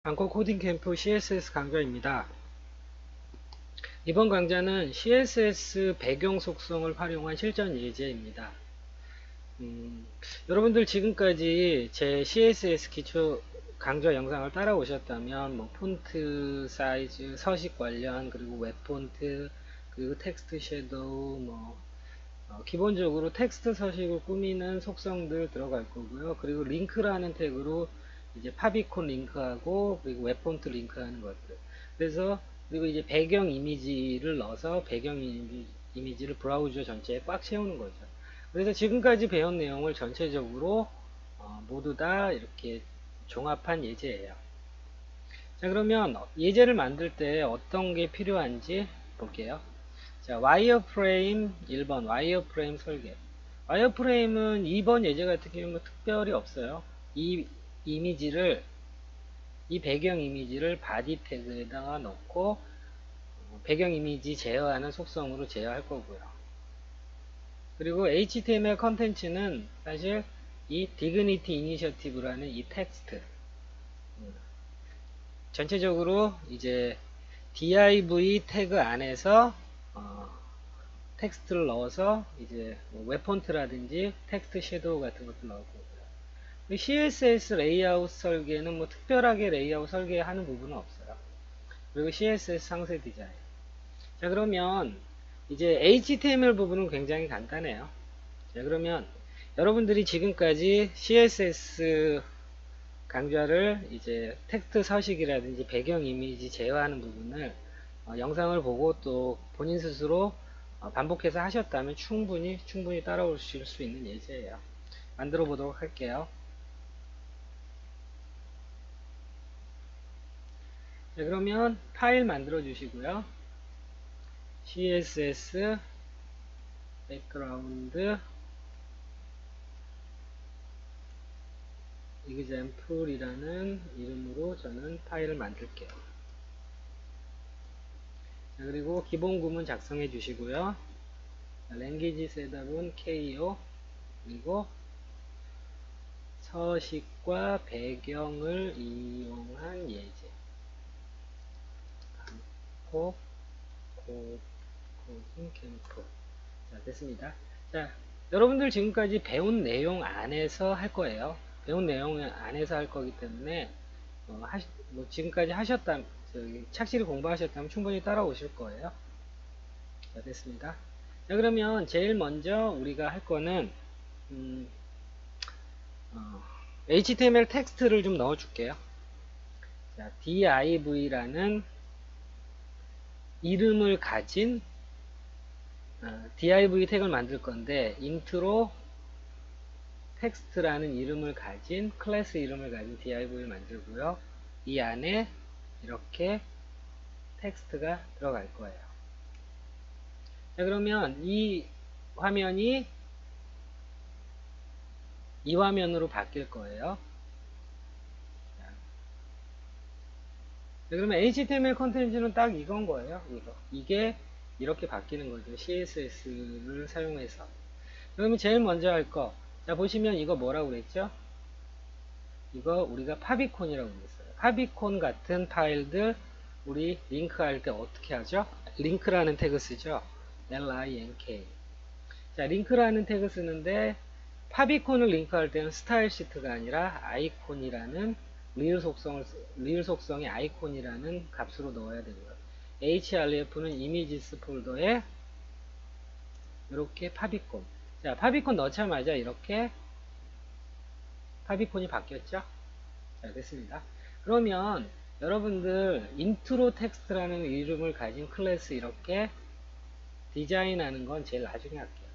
방콕 코딩 캠프 CSS 강좌입니다. 이번 강좌는 CSS 배경 속성을 활용한 실전 예제입니다. 여러분들 지금까지 제 CSS 기초 강좌 영상을 따라오셨다면 폰트 사이즈, 서식 관련, 그리고 웹 폰트, 그리고 텍스트 섀도우, 기본적으로 텍스트 서식을 꾸미는 속성들 들어갈 거고요. 그리고 링크라는 태그로 이제 파비콘 링크하고 그리고 웹폰트 링크하는 것들. 그래서 그리고 이제 배경 이미지를 넣어서 배경 이미지를 브라우저 전체에 꽉 채우는 거죠. 그래서 지금까지 배운 내용을 전체적으로 모두 다 이렇게 종합한 예제예요. 자, 그러면 예제를 만들 때 어떤 게 필요한지 볼게요. 자, 와이어프레임 1번 와이어프레임 설계. 와이어프레임은 2번 예제 같은 경우는 특별히 없어요. 이 이미지를 이 배경 이미지를 바디 태그에다가 넣고 배경 이미지 제어하는 속성으로 제어할 거고요. 그리고 HTML 컨텐츠는 사실 이 디그니티 이니셔티브라는 이 텍스트 전체적으로 이제 div 태그 안에서 텍스트를 넣어서 이제 웹폰트라든지 텍스트 섀도우 같은 것도 넣을 거고요. CSS 레이아웃 설계는 특별하게 레이아웃 설계하는 부분은 없어요. 그리고 CSS 상세 디자인. 자, 그러면 이제 HTML 부분은 굉장히 간단해요. 자, 그러면 여러분들이 지금까지 CSS 강좌를 이제 텍스트 서식이라든지 배경 이미지 제어하는 부분을 영상을 보고 또 본인 스스로 반복해서 하셨다면 충분히 따라오실 수 있는 예제예요. 만들어 보도록 할게요. 자, 그러면 파일 만들어 주시고요. CSS 백그라운드 example이라는 이름으로 저는 파일을 만들게요. 자, 그리고 기본 구문 작성해 주시고요. 랭귀지 셋업은 KO, 그리고 서식과 배경을 이용한 예제. 방콕 코딩 캠프. 자, 됐습니다. 자, 여러분들 지금까지 배운 내용 안에서 할 거예요. 배운 내용 안에서 할 거기 때문에 지금까지 착실히 공부하셨다면 충분히 따라오실 거예요. 자, 됐습니다. 자, 그러면 제일 먼저 우리가 할 거는 HTML 텍스트를 좀 넣어 줄게요. 자, div라는 이름을 가진 div 태그를 만들 건데 인트로 텍스트라는 이름을 가진 클래스 이름을 가진 div를 만들고요. 이 안에 이렇게 텍스트가 들어갈 거예요. 자, 그러면 이 화면이 이 화면으로 바뀔 거예요. 자, 그러면 HTML 컨텐츠는 딱 이건 거예요. 이게 이렇게 바뀌는 거죠. CSS를 사용해서. 그러면 제일 먼저 할 거. 자, 보시면 이거 뭐라고 그랬죠? 이거 우리가 파비콘이라고 그랬어요. 파비콘 같은 파일들 우리 링크할 때 어떻게 하죠? 링크라는 태그 쓰죠. link. 자, 링크라는 태그 쓰는데 파비콘을 링크할 때는 스타일 시트가 아니라 아이콘이라는 리을 속성의 아이콘이라는 값으로 넣어야 되고요. href는 이미지스 폴더에 이렇게 파비콘. 자, 파비콘 넣자마자 이렇게 파비콘이 바뀌었죠? 자, 됐습니다. 그러면 여러분들 인트로 텍스트라는 이름을 가진 클래스 이렇게 디자인하는 건 제일 나중에 할게요.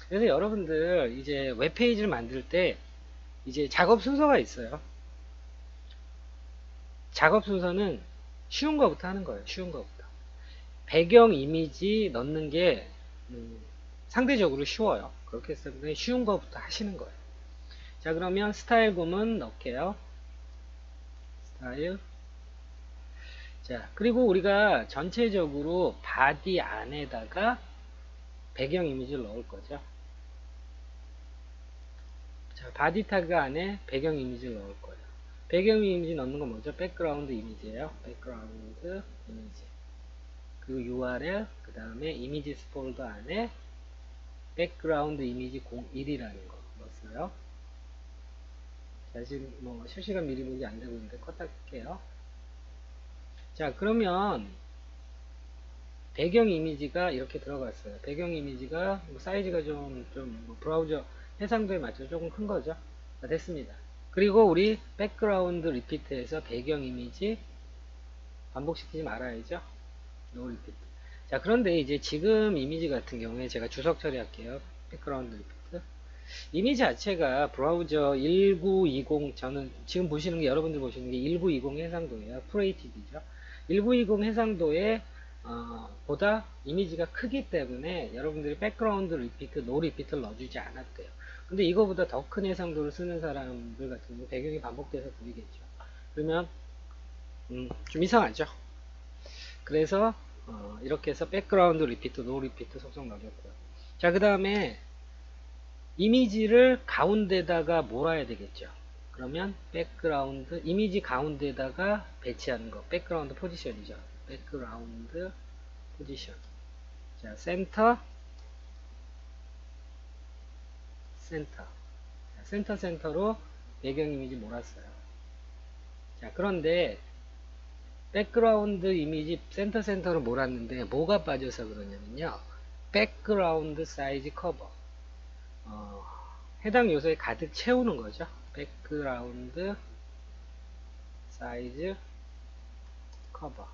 그래서 여러분들 이제 웹페이지를 만들 때 이제 작업 순서가 있어요. 작업 순서는 쉬운 거부터 하는 거예요. 쉬운 거부터. 배경 이미지 넣는 게 상대적으로 쉬워요. 그렇기 때문에 쉬운 거부터 하시는 거예요. 자, 그러면 스타일 구문 넣을게요. 스타일. 자, 그리고 우리가 전체적으로 바디 안에다가 배경 이미지를 넣을 거죠. 자, 바디 태그 안에 배경 이미지를 넣을 거예요. 배경 이미지 넣는 건 뭐죠? 백그라운드 이미지예요. 백그라운드 이미지. 그리고 URL, 그 다음에 이미지스 폴더 안에 백그라운드 이미지 01이라는 거 넣었어요. 자, 지금 뭐 실시간 미리 보기 안 되고 있는데 껐다 끌게요. 자, 그러면 배경 이미지가 이렇게 들어갔어요. 배경 이미지가 뭐 사이즈가 뭐 브라우저 해상도에 맞춰서 조금 큰 거죠. 자, 됐습니다. 그리고 우리 백그라운드 리피트에서 배경 이미지 반복시키지 말아야죠. 노 리피트. 자, 그런데 이제 지금 이미지 같은 경우에 제가 주석 처리할게요. 백그라운드 리피트. 이미지 자체가 브라우저 1920, 저는 지금 보시는 게, 여러분들 보시는 게 1920 해상도예요. FHD죠. 1920 해상도에 보다 이미지가 크기 때문에 여러분들이 백그라운드 리피트, 노 리피트를 넣어주지 않아도 돼요. 근데 이거보다 더 큰 해상도를 쓰는 사람들 같은 경우 배경이 반복돼서 보이겠죠. 그러면 좀 이상하죠. 그래서 이렇게 해서 백그라운드 리피트, 노 리피트 속성 넣어줬고요. 자, 그 다음에 이미지를 가운데다가 몰아야 되겠죠. 그러면 백그라운드 이미지 가운데다가 배치하는 거, 백그라운드 포지션이죠. 백그라운드 포지션. 자, 센터 센터로 배경 이미지 몰았어요. 자, 그런데 백그라운드 이미지 센터로 몰았는데 뭐가 빠져서 그러냐면요, 백그라운드 사이즈 커버, 해당 요소에 가득 채우는 거죠. 백그라운드 사이즈 커버.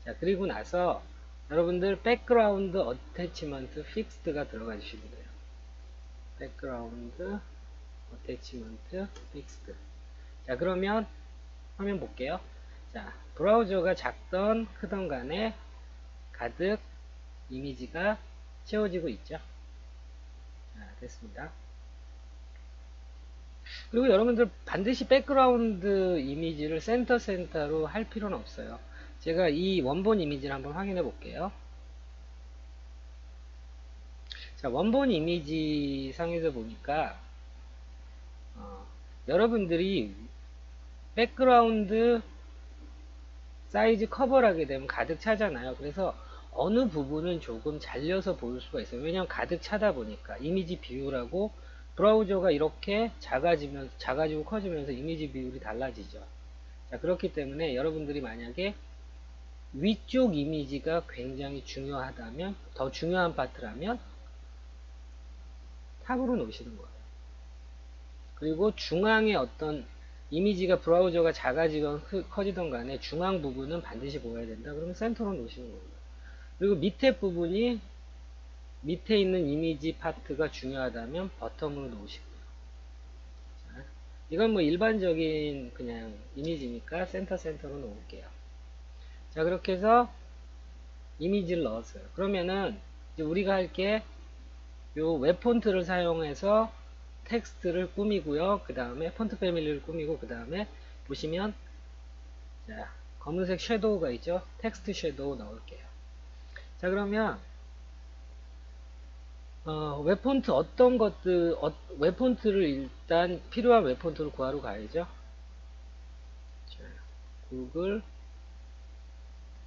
자, 그리고 나서 여러분들 백그라운드 어태치먼트 픽스드가 들어가 주시면 돼요. 백그라운드 어태치먼트 픽스드. 자, 그러면 화면 볼게요. 자, 브라우저가 작던 크던 간에 가득 이미지가 채워지고 있죠. 자, 됐습니다. 그리고 여러분들 반드시 백그라운드 이미지를 센터로 할 필요는 없어요. 제가 이 원본 이미지를 한번 확인해 볼게요. 자, 원본 이미지 상에서 보니까 여러분들이 백그라운드 사이즈 커버를 하게 되면 가득 차잖아요. 그래서 어느 부분은 조금 잘려서 보일 수가 있어요. 왜냐하면 가득 차다 보니까 이미지 비율하고 브라우저가 이렇게 작아지고 커지면서 이미지 비율이 달라지죠. 자, 그렇기 때문에 여러분들이 만약에 위쪽 이미지가 굉장히 중요하다면, 더 중요한 파트라면 탑으로 놓으시는 거예요. 그리고 중앙에 어떤 이미지가 브라우저가 작아지건 커지던 간에 중앙 부분은 반드시 보여야 된다. 그러면 센터로 놓으시는 겁니다. 그리고 밑에 부분이, 밑에 있는 이미지 파트가 중요하다면 버텀으로 놓으시고요. 자, 이건 뭐 일반적인 그냥 이미지니까 센터로 놓을게요. 자, 그렇게 해서 이미지를 넣었어요. 그러면은 이제 우리가 할 게 요 웹폰트를 사용해서 텍스트를 꾸미고요. 그 다음에 폰트 패밀리를 꾸미고, 그 다음에 보시면 자, 검은색 섀도우가 있죠. 텍스트 섀도우 넣을게요. 자, 그러면 웹폰트 어떤 것들, 웹폰트를 일단 필요한 웹폰트를 구하러 가야죠. 자, 구글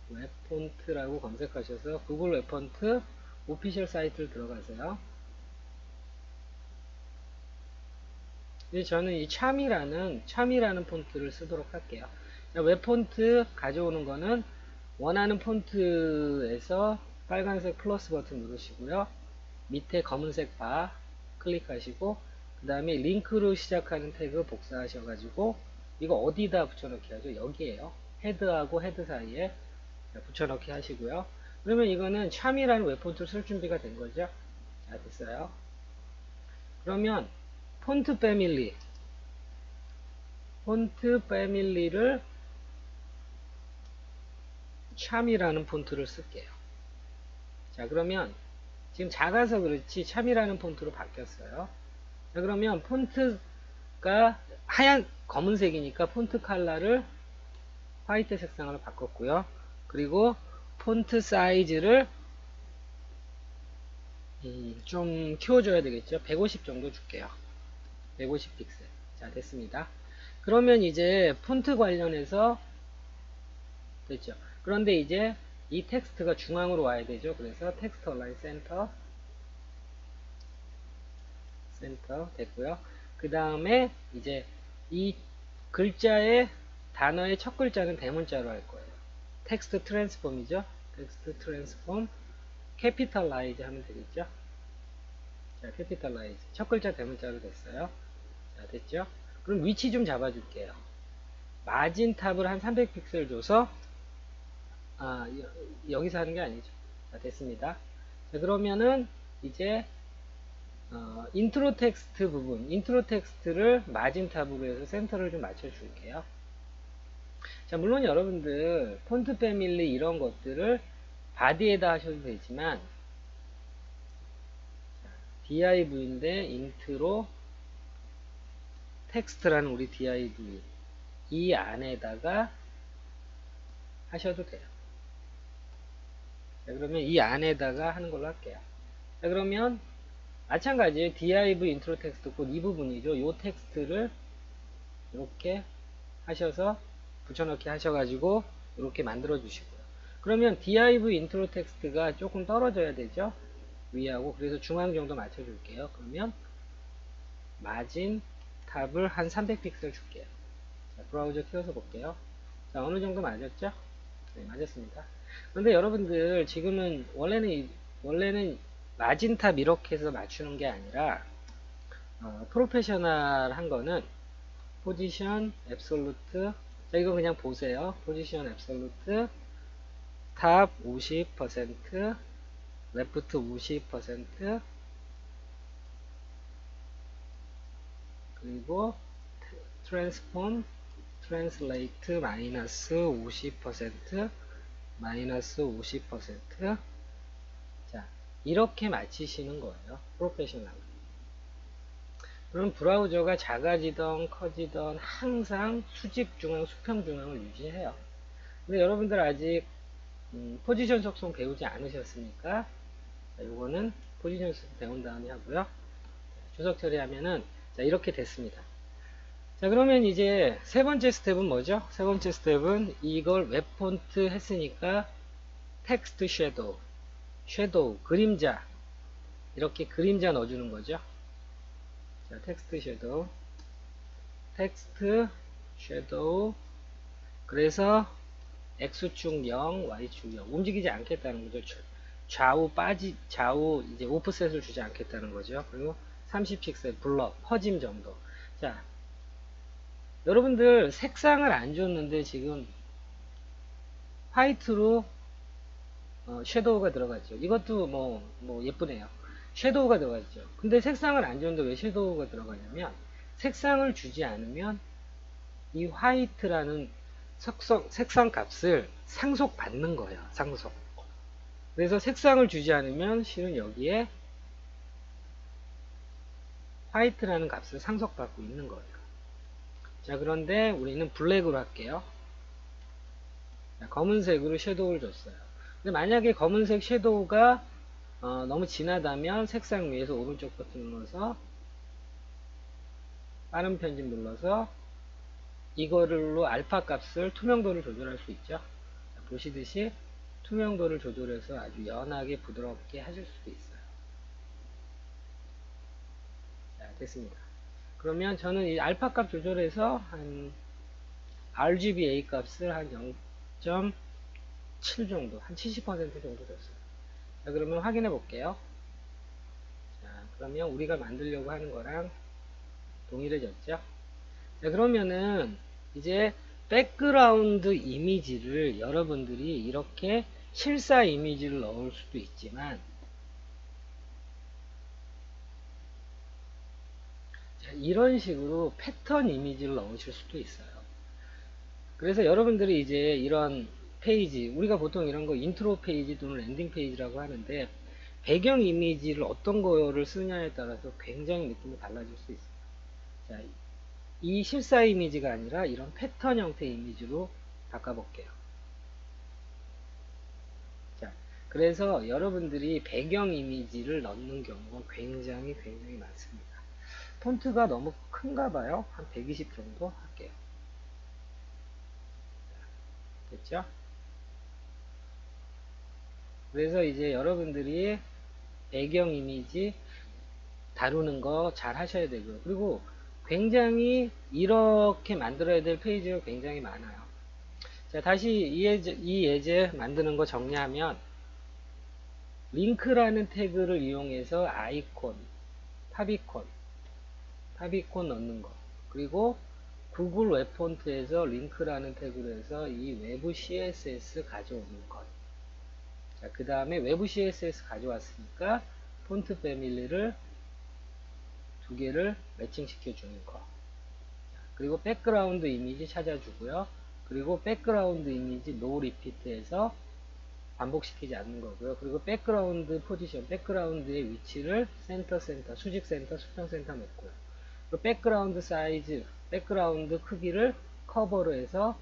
웹폰트라고 검색하셔서 구글 웹폰트 오피셜 사이트를 들어가세요. 이제 저는 이 참이라는 폰트를 쓰도록 할게요. 자, 웹폰트 가져오는 거는 원하는 폰트에서 빨간색 플러스 버튼 누르시고요. 밑에 검은색 바 클릭하시고, 그 다음에 링크로 시작하는 태그 복사하셔가지고, 이거 어디다 붙여넣기 하죠? 여기에요. 헤드하고 헤드 사이에 붙여넣기 하시고요. 그러면 이거는 참이라는 웹폰트를 쓸 준비가 된 거죠. 자, 됐어요. 그러면 폰트 패밀리를 참이라는 폰트를 쓸게요. 자, 그러면 지금 작아서 그렇지 참이라는 폰트로 바뀌었어요. 자, 그러면 폰트가 검은색이니까 폰트 컬러를 화이트 색상으로 바꿨고요. 그리고 폰트 사이즈를 좀 키워줘야 되겠죠. 150 정도 줄게요. 150 픽셀. 자, 됐습니다. 그러면 이제 폰트 관련해서 됐죠. 그런데 이제 이 텍스트가 중앙으로 와야 되죠. 그래서 텍스트 얼라인 센터 됐고요. 그 다음에 이제 이 글자의 단어의 첫 글자는 대문자로 할 거예요. 텍스트 트랜스폼이죠. 텍스트 트랜스폼 캐피탈라이즈 하면 되겠죠. 자, 캐피탈라이즈 첫 글자 대문자로 됐어요. 자, 됐죠. 그럼 위치 좀 잡아줄게요. 마진 탑을 한 300픽셀 줘서 여기서 하는 게 아니죠. 자, 됐습니다. 자, 그러면은 이제 인트로 텍스트 부분, 인트로 텍스트를 마진 탑으로 해서 센터를 좀 맞춰줄게요. 자, 물론 여러분들 폰트 패밀리 이런 것들을 바디에다 하셔도 되지만 div인데 인트로 텍스트라는 우리 div 이 안에다가 하셔도 돼요. 자, 그러면 이 안에다가 하는 걸로 할게요. 자, 그러면 마찬가지예요. div 인트로 텍스트 곧 이 부분이죠. 이 텍스트를 이렇게 하셔서 붙여넣기 하셔가지고 이렇게 만들어 주시고요. 그러면 div 인트로 텍스트가 조금 떨어져야 되죠. 위하고 그래서 중앙 정도 맞춰 줄게요. 그러면 마진 탑을 한 300픽셀 줄게요. 자, 브라우저 켜서 볼게요. 자, 어느 정도 맞았죠? 네, 맞았습니다. 그런데 여러분들 지금은 원래는 마진 탑 이렇게 해서 맞추는 게 아니라 프로페셔널 한 거는 포지션 앱솔루트 자 이거 그냥 보세요. 포지션 앱솔루트 탑 50% 레프트 50% 그리고 트랜스폼 트랜슬레이트 마이너스 50% 마이너스 50% 자 이렇게 맞추시는 거예요. 프로페셔널. 그럼 브라우저가 작아지던 커지던 항상 수직 중앙, 수평 중앙을 유지해요. 근데 여러분들 아직 포지션 속성 배우지 않으셨으니까 이거는 포지션 속성 배운 다음에 하고요. 주석 처리하면은 자 이렇게 됐습니다. 자 그러면 이제 세 번째 스텝은 뭐죠? 세 번째 스텝은 이걸 웹폰트 했으니까 텍스트 섀도우 그림자 이렇게 그림자 넣어주는 거죠. 자 텍스트 섀도우 그래서 X축 0, Y축 0 움직이지 않겠다는 거죠. 좌우 이제 오프셋을 주지 않겠다는 거죠. 그리고 30픽셀 블러 퍼짐 정도. 자 여러분들 색상을 안 줬는데 지금 화이트로 섀도우가 들어갔죠. 이것도 뭐 예쁘네요. 섀도우가 들어갔죠. 근데 색상을 안 줬는데 왜 섀도우가 들어가냐면 색상을 주지 않으면 이 화이트라는 색상 값을 상속받는 거예요. 상속. 그래서 색상을 주지 않으면 실은 여기에 화이트라는 값을 상속받고 있는 거예요. 자 그런데 우리는 블랙으로 할게요. 자, 검은색으로 섀도우를 줬어요. 근데 만약에 검은색 섀도우가 너무 진하다면 색상 위에서 오른쪽 버튼 눌러서 빠른 편집 눌러서 이거를로 알파 값을 투명도를 조절할 수 있죠. 자, 보시듯이 투명도를 조절해서 아주 연하게 부드럽게 하실 수도 있어요. 자, 됐습니다. 그러면 저는 이 알파 값 조절해서 한 RGBA 값을 한 0.7 정도, 한 70% 정도 줬어요. 자, 그러면 확인해 볼게요. 자, 그러면 우리가 만들려고 하는 거랑 동일해졌죠? 자, 그러면은 이제 백그라운드 이미지를 여러분들이 이렇게 실사 이미지를 넣을 수도 있지만 자, 이런 식으로 패턴 이미지를 넣으실 수도 있어요. 그래서 여러분들이 이제 이런 페이지 우리가 보통 이런 거 인트로 페이지 또는 랜딩 페이지라고 하는데 배경 이미지를 어떤 거를 쓰느냐에 따라서 굉장히 느낌이 달라질 수 있어요. 자, 이 실사 이미지가 아니라 이런 패턴 형태의 이미지로 바꿔볼게요. 자, 그래서 여러분들이 배경 이미지를 넣는 경우가 굉장히 많습니다. 폰트가 너무 큰가 봐요. 한 120 정도 할게요. 됐죠? 그래서 이제 여러분들이 배경 이미지 다루는 거 잘 하셔야 되고요. 그리고 굉장히 이렇게 만들어야 될 페이지가 굉장히 많아요. 자, 다시 이 예제 만드는 거 정리하면 링크라는 태그를 이용해서 아이콘, 파비콘, 넣는 거. 그리고 구글 웹폰트에서 링크라는 태그로 해서 이 외부 CSS 가져오는 것. 자, 그 다음에 외부 CSS 가져왔으니까 폰트 패밀리를 두 개를 매칭시켜 주는 거. 그리고 백그라운드 이미지 찾아주고요. 그리고 백그라운드 이미지 노 리피트에서 반복시키지 않는 거고요. 그리고 백그라운드 포지션, 백그라운드의 위치를 센터, 수직 센터, 수평 센터 놓고요. 그리고 백그라운드 사이즈, 백그라운드 크기를 커버로 해서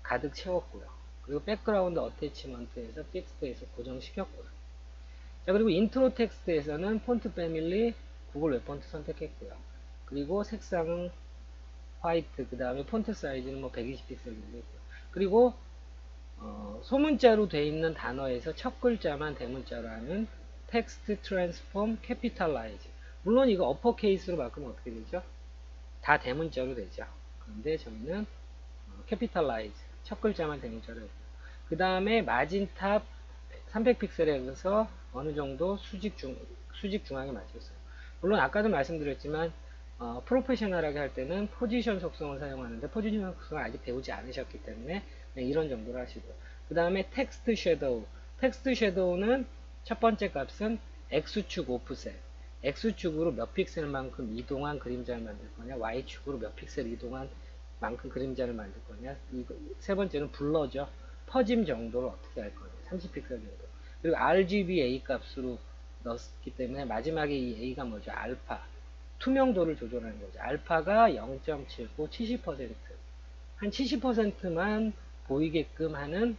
가득 채웠고요. 그리고 백그라운드 어태치먼트에서 픽스트에서 고정시켰고요. 자, 그리고 인트로 텍스트에서는 폰트 패밀리 구글 웹폰트 선택했고요. 그리고 색상은 화이트, 그 다음에 폰트 사이즈는 뭐 120픽셀 정도 했고요. 그리고 소문자로 돼 있는 단어에서 첫 글자만 대문자로 하는 텍스트 트랜스폼 캐피탈라이즈. 물론 이거 어퍼케이스로 바꾸면 어떻게 되죠? 다 대문자로 되죠. 그런데 저희는 캐피탈라이즈 첫 글자만 대문자로 했고요. 그 다음에 마진탑 300픽셀에서 어느 정도 수직 중앙에 맞췄어요. 물론 아까도 말씀드렸지만 프로페셔널하게 할 때는 포지션 속성을 사용하는데 포지션 속성을 아직 배우지 않으셨기 때문에 이런 정도로 하시고요. 그 다음에 텍스트 섀도우. 텍스트 섀도우는 첫 번째 값은 X축 오프셋. X축으로 몇 픽셀만큼 이동한 그림자를 만들 거냐, Y축으로 몇 픽셀 이동한 만큼 그림자를 만들 거냐. 세 번째는 블러죠. 퍼짐 정도를 어떻게 할 거냐. 30픽셀 정도. 그리고 RGBA 값으로 넣었기 때문에 마지막에 이 A가 뭐죠? 알파. 투명도를 조절하는 거죠. 알파가 0.79, 70%. 한 70%만 보이게끔 하는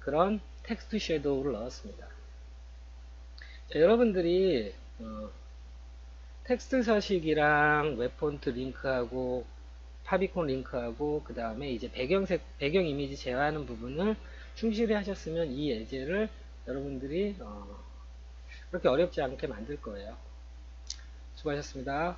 그런 텍스트 섀도우를 넣었습니다. 자, 여러분들이 텍스트 서식이랑 웹폰트 링크하고 파비콘 링크하고 그 다음에 이제 배경 이미지 제어하는 부분을 충실히 하셨으면 이 예제를 여러분들이 그렇게 어렵지 않게 만들 거예요. 수고하셨습니다.